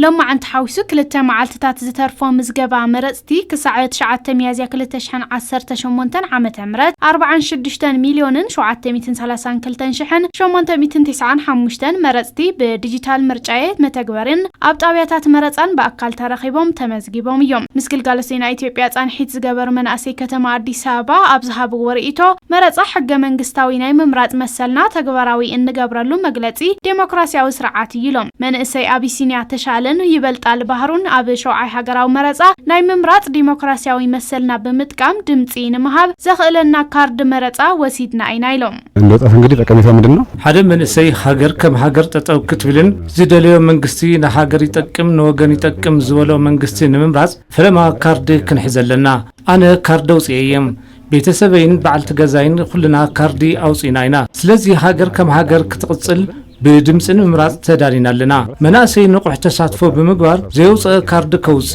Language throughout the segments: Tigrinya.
لما عند حوسو كلتا معلتات زترفو مزقبا مرستي كساعة شعات ميازيا كلتا شحن 18 عام تمرت 46 مليون شعات 230 كلتن شحن 895 مرستي بديجيتال مرجعيت متقبرين أبطابياتات مرسان بأقال ترخيبهم تمزقبهم يوم مسكل قالسينا إثيوبيا حيت زقبر من أسي كتما أديس أبابا أبزهاب ورئيتو مرسا حق منقستاويناي ممرات مسلنا تقبراوي إن قبرلو مقلتي ديمقراسيا وسرعاتي يلوم من إسي أبيسينيا تشالن يبلت البهرون أبي شوعي حقراو مرسا ناي ممرات ديمقراسياوي مسلنا بمتقام دمتين مهاب زخلنا كارد مرسا وسيدنا اينايلوم اللوطف እንግዲህ ጠቀሜታው ምንድነው حدا من إسي حقر كم حقر تتو كتبلن زيدليو منقستي نحقر يتقم نوغن يتقم زولو منقستي نممراز فلما كارد كنحزلنا أنا كارد وصيام بيتسبين بعل تجازين كلنا كاردي أو صيناينا سلزي هاجر كم هاجر كتقصل بدمسن ممراز تدارينا لنا مناسي نقح تساتفو بمقبار زيوص كارد كوص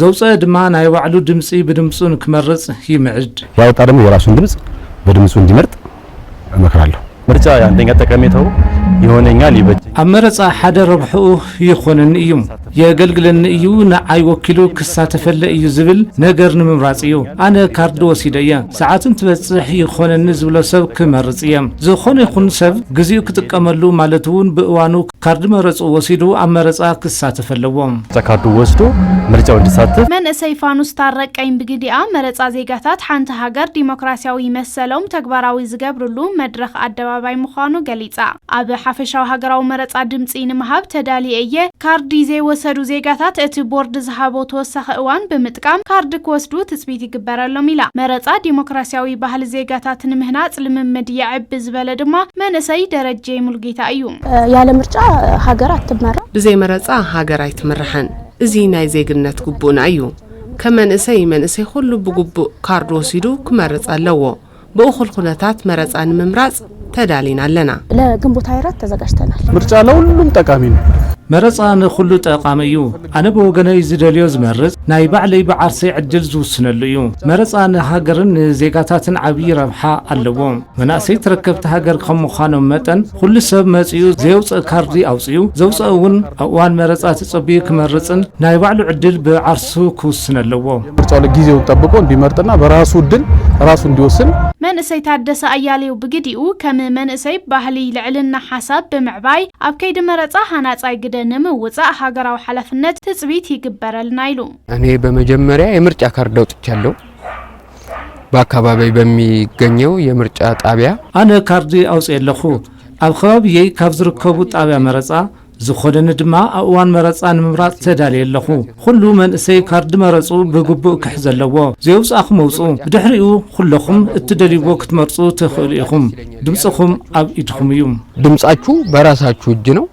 زوص دما ناي وعلو دمسي بدمسون كمرص يمعد ያው ታደም የራሱን ድምጽ በድምጹ እንዲመርጥ እመክራለሁ ምርጫ ያንደኛ ተቀሜታው ይሆነኛል ይበጅ አመረጻ ሓደ ረብሑ ይኾንን እዩ የገልግለን እዩ ንዓይ ወኪሉ ክሳተፈለ እዩ ዝብል ነገር ንምምራጽ እዩ ኣነ ካርድ ወሲደየ ሰዓትን ትበጽሕ ይኾነን ዝብሎ ሰብ ክመርጽ እየ ዝኾነ ይኹን ሰብ ግዜኡ ክጥቀመሉ ማለት እውን ብእዋኑ ካርድ መረጹ ወሲዱ ኣመረጻ ክሳተፈለዎ ካርድ ወስዶ ምርጫው እንዲሳተፍ من سيفانوس ታረቀኝ ብግዲኣ መረጻ ዜጋታት ሓንቲ ሃገር ዲሞክራሲያዊ መሰሎም ተግባራዊ ዝገብርሉ መድረኽ አደባባይ ምዃኑ ገሊጻ ኣብ ሓፈሻው ሃገራዊ መረጻ ድምጺ ንምሃብ ተዳልየየ ካርድ ዘይወሰዱ ዜጋታት እቲ ቦርድ ዝሃቦ ተወሳኺ እዋን ብምጥቃም ካርድ ክወስዱ ትጽቢት ይግበረሎም ኢላ መረጻ ዲሞክራሲያዊ ባህል ዜጋታት ንምህናጽ ልምምድ ይዕብ ዝበለ ድማ መንሰይ ደረጀ ሙልጌታ እዩ ያለ ምርጫ ሃገር አትመራ ብዘይ መረጻ ሃገር አይትመረሐን እዚ ናይ ዜግነት ጉቡና እዩ ከመንሰይ ሁሉ ብጉቡ ካርድ ወሲዱ ክመረጽ ኣለዎ በእኹል ኩነታት መረጻን መምራጽ ተዳሊና ኣለና ለግንቦት 24 ተዘጋጅተናል ምርጫ ለሁሉም ጠቃሚ ነው መረጻን ሁሉ ጠቃሚ እዩ ኣነ በወገነይ ዝደልዮ ዝመርጽ ናይ ባዕለይ በዓርሰይ ዕድል ዝውስነሉ እዩ መረጻን ሃገርን ዜጋታትን ዓብይ ረብሓ ኣለዎ መናእሰይ ተረከብቲ ሃገር ከም ምዃኖም መጠን ኩሉ ሰብ መጽኡ ዘውጽእ ካርዲ ኣውጽኡ ዘውጽእ እውን እዋን መረጻ ተጸቢዩ ክመርጽን ናይ ባዕሉ ዕድል ብዓርሱ ክውስነለዎ ምርጫው ለጊዜው ጠብቆ እንዲመርጥና በራሱ ዕድል ራሱ እንዲወስን መንእሰይ ታደሰ አያሌው ብግዲኡ ከም መንእሰይ ባህሊ ልዕልና ሓሳብ ብምዕባይ ኣብ ከይዲ መረጻ ሃናጻይ ግደንም ወጻእ ሃገራዊ ሓላፍነት ትጽቢት ይግበረልና ኢሉ እኔ በመጀመሪያ የምርጫ ካርድ አውጥቻለሁ በአካባቢ በሚገኘው የምርጫ ጣቢያ አነ ካርዲ አውጽየለኹ ኣብ ከባቢዬ ካብ ዝርከቡ ጣቢያ መረጻ ዝኾደን ድማ እዋን መረጻን ምምራጽ ተዳልየለኹ ኩሉ መንእሰይ ካርድ መረጹ ብግቡእ ክሕዘለዎ ዘውጻኹም መውጹ ብድሕሪኡ ኩለኹም እትደልይዎ ክትመርጹ ትኽእሉ ኢኹም ድምጽኹም ኣብ ኢድኹም እዩ ድምጻችሁ በራሳችሁ እጅ ነው